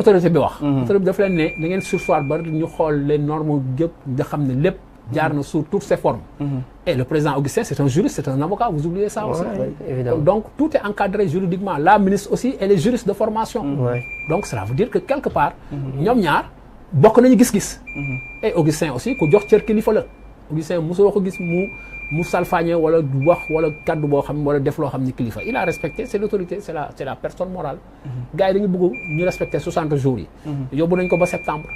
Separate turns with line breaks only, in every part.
autorité bi wax. autorité bi dafa leen ne da ngeen surseoir ba ñu xool les normes yëpp nga xam ne lépp jaar na sous toutes ses formes. Et le président Augustin c'est un juriste, c'est un avocat, vous oubliez ça aussi.
Évidemment.
Donc tout est encadré juridiquement. La ministre aussi elle est juriste de formation. Donc cela veut dire que quelque part. ñoom ñaar bokk nañu gis-gis. Et Augustin aussi ku jox cër kilifa la. Augustin mosuloo ko gis mu salfaañe wala wax wala kaddu boo xam wala def loo xam ni kilifa il a respecté c'est l'autorité c'est la personne morale. gars yi dañu bëgg ñu respecter 60 jours yi. yóbbu nañ ko ba septembre.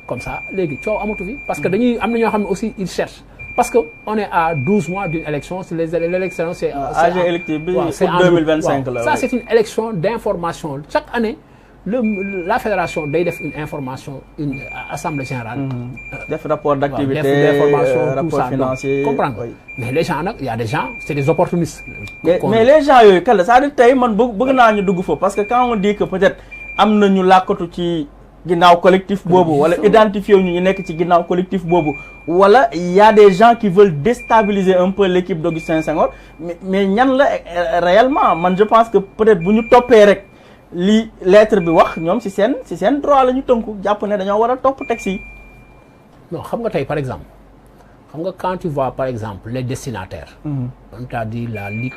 comme ça léegi coow amatu fi parce que dañuy am na ñoo xam ne aussi ils cherchent parce que on est à 12 mois d'une élection l'élection c'est
âge électif bi pour 2025 la.
Ça c'est une élection d'information chaque année. La fédération day def une information une assemblée générale.
def rapport d'activité rapport financier
comprendre mais les gens nag il y a des gens c'est des opportunistes.
mais les gens yooyu kala c'est-à-dire tey man bëgg naa ñu dugg fa parce que quand on dit que peut-être am na ñu làkkatu ci ginnaaw collectif boobu wala identifier ñu nekk ci ginnaaw collectif boobu wala il y a des gens qui veulent déstabiliser un peu l'équipe d'Augustin Senghor mais ñan la réellement man je pense que peut-être bu ñu toppee rek. li lettre bi wax ñoom ci seen droit la ñu tënku jàpp ne dañoo war a topp texte yi.
non xam nga tey par exemple xam nga quand tu vois par exemple les destinataires. on t'a dit la ligue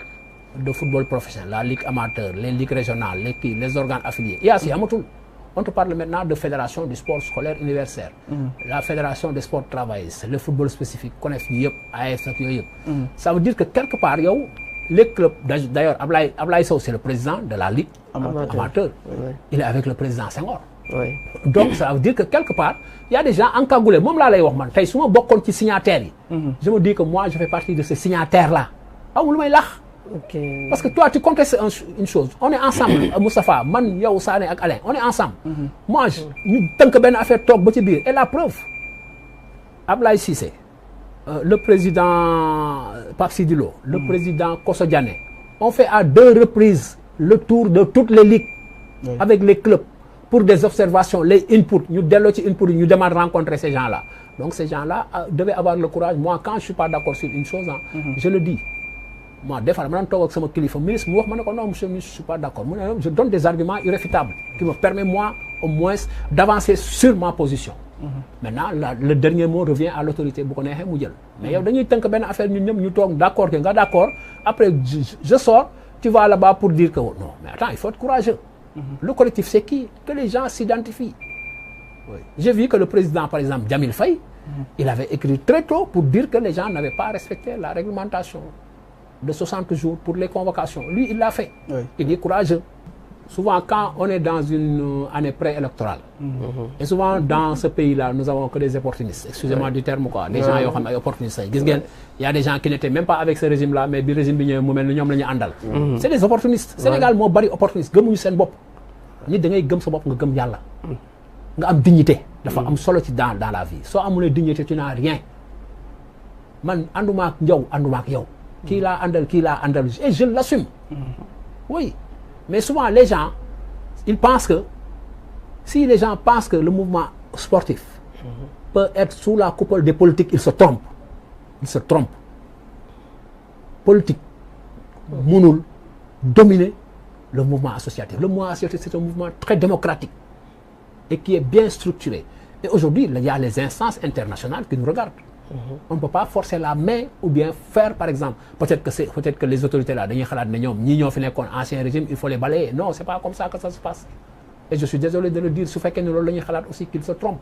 de football professionnel la ligue amateur les ligues régionales les organes affiliés si amatul on te parle maintenant de fédération du sport scolaire universitaire. La fédération des sports travaillistes le football spécifique CONEF ñu yëpp AF ak yooyu yëpp. Ça veut dire que quelque part yow. Les clubs, d'ailleurs, Ablaye Sow, c'est le président de la Ligue amateur. Il est avec le président Senghor. Donc, ça veut dire que quelque part, il y a des gens encagoulés. Moi, là, je suis beaucoup de signataires. Je me dis que moi, je fais partie de ces signataires-là. Parce que toi, tu contestes une chose. On est ensemble, Moustapha, Man, Yaw, Sané et Alain. On est ensemble. Moi, tant que ben affaire talk, et la preuve, Ablaye Cissé. Le président Pape Sidilo, le président Kosso Diané, on fait à 2 reprises le tour de toutes les ligues avec les clubs pour des observations, les inputs. Nous demandons de rencontrer ces gens-là. Donc ces gens-là devaient avoir le courage. Moi, quand je ne suis pas d'accord sur une chose, je le dis. Moi, des fois, je suis ministre, non, monsieur, je ne suis pas d'accord. Je donne des arguments irréfutables qui me permettent, moi, au moins, d'avancer sur ma position. Maintenant le dernier mot revient à l'autorité bu ko neexee mu jël mais yow dañuy tënk benn affaire ñun ñëpp ñu toog d'accord que nga d'accord après je sors tu vas là-bas pour dire que non mais attends il faut être courageux. Le collectif c'est qui que les gens s'identifient. J'ai vu que le président par exemple Djamil Faye il avait écrit très tôt pour dire que les gens n'avaient pas respecté la réglementation de 60 jours pour les convocations lui il l'a fait. Il est courageux. Souvent, quand on est dans une année préélectorale, et souvent dans ce pays-là, nous avons que des opportunistes. Excusez-moi du terme, quoi. Des gens qui sont opportunistes. Il y a des gens qui n'étaient même pas avec ce régime-là, mais le régime qui est c'est des opportunistes. Sénégal, moi, bari opportuniste. Gëmuñu seen bopp. Nit da ngay gëm sa bopp nga gëm Yàlla. Nga am dignité. Dafa am solo ci dans la vie. Soo amulee dignité, tu n'as rien. Man ànduma ak yow, ànduma ak yow. Kii laa àndal, et je l'assume. Oui. Mais souvent, les gens, ils pensent que, si les gens pensent que le mouvement sportif peut être sous la coupole des politiques, ils se trompent. Ils se trompent. Politique, mënul dominer le mouvement associatif. Le mouvement associatif, c'est un mouvement très démocratique et qui est bien structuré. Et aujourd'hui, il y a les instances internationales qui nous regardent. On ne peut pas forcer la main ou bien faire par exemple peut-être que les autorités là dañuy xalaat ne ñoom ñii ñoo fi nekkoon ancien régime il faut les balayer non c'est pas comme ça que ça se passe et je suis désolé de le dire su fekkee ne loolu la ñuy xalaat aussi qu'ils se trompent.